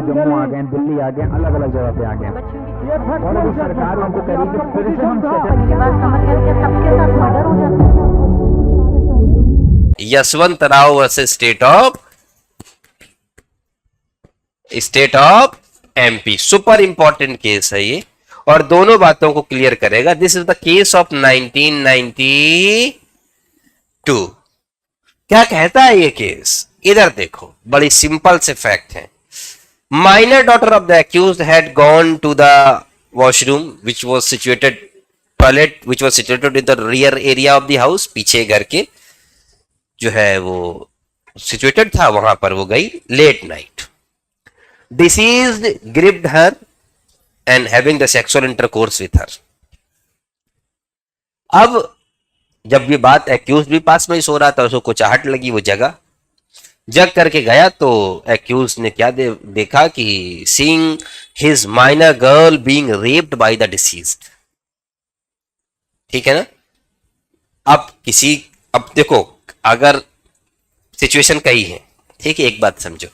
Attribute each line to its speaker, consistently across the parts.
Speaker 1: जम्मू आ गए, दिल्ली आ गए, अलग अलग जगह पे आ गए, और अभी सरकार हमको कह रही है कि फिर से हम
Speaker 2: मेरी बात समझ गए, सबके साथ मर्डर हो जाता है।
Speaker 3: Yashwantrao versus state of MP, super important case है ये, और दोनों बातों को क्लियर करेगा। This is the case of 1992। क्या कहता है ये केस, इधर देखो, बड़ी सिंपल से फैक्ट है। Minor daughter of the accused had gone to the washroom which was situated toilet which was situated in the rear area of the house, पीछे घर के जो है वो सिचुएटेड था, वहां पर वो गई late night. Deceased gripped her and having the sexual intercourse with her. अब जब ये बात एक्यूज भी पास में ही सो रहा था, उसको कुचाहट लगी, वो जग करके गया तो एक्यूज ने क्या देखा कि seeing his minor girl being raped by the deceased. ठीक है ना। अब देखो, अगर सिचुएशन कई है, ठीक है, एक बात समझो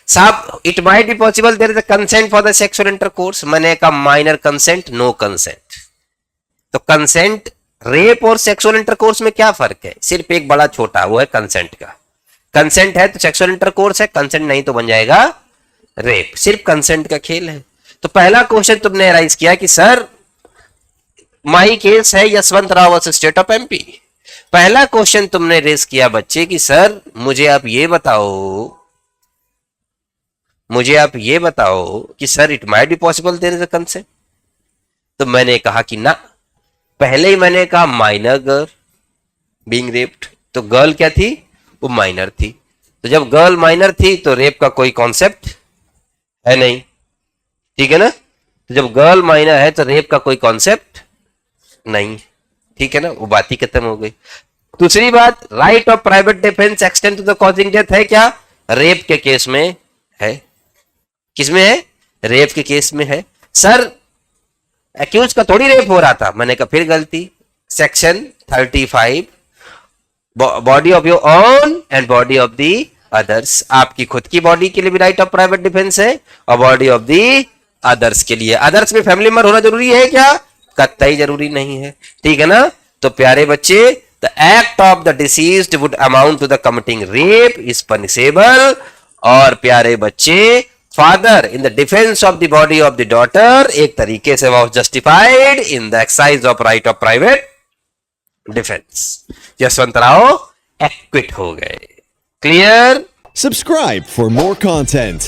Speaker 3: साहब, it might be possible there is a consent for the sexual intercourse. मैंने कहा माइनर कंसेंट, नो कंसेंट। तो कंसेंट, रेप और सेक्सुअल इंटरकोर्स में क्या फर्क है? सिर्फ एक बड़ा छोटा, वो है कंसेंट का। कंसेंट है तो सेक्सुअल इंटरकोर्स है, कंसेंट नहीं तो बन जाएगा रेप। सिर्फ कंसेंट का खेल है। तो पहला क्वेश्चन तुमने राइज किया कि सर माही केस है Yashwantrao versus state of MP. पहला क्वेश्चन तुमने रेज किया बच्चे कि सर मुझे आप ये बताओ कि sir it might be possible there is a consent. तो मैंने कहा कि ना, पहले ही मैंने कहा माइनर गर्ल बीइंग रेप्ड, तो गर्ल क्या थी? वो माइनर थी। तो जब गर्ल माइनर थी तो रेप का कोई कॉन्सेप्ट है नहीं, ठीक है ना। तो जब गर्ल माइनर है तो रेप का कोई कॉन्सेप्ट नहीं, ठीक है ना, वो बात ही खत्म हो गई। दूसरी बात, right of private defence extend to the causing death है क्या? रेप के केस में है। किसमें है? रेप के केस में है। सर एक्यूज का थोड़ी रेप हो रहा था। मैंने कहा फिर गलती, section 35 body of your own and body of the others. आपकी खुद की बॉडी के लिए भी राइट ऑफ प्राइवेट डिफेंस है और बॉडी ऑफ दी अदर्स के लिए। अदर्स में फैमिली मेंबर होना जरूरी है क्या? कतई जरूरी नहीं है, ठीक है ना। तो प्यारे बच्चे, the act of the deceased would amount to the committing rape is punishable. और प्यारे बच्चे, father in the defence of the body of the daughter एक तरीके से was justified in the exercise of right of private defence. Yashwantrao acquit हो गए। Clear?
Speaker 4: Subscribe for more content.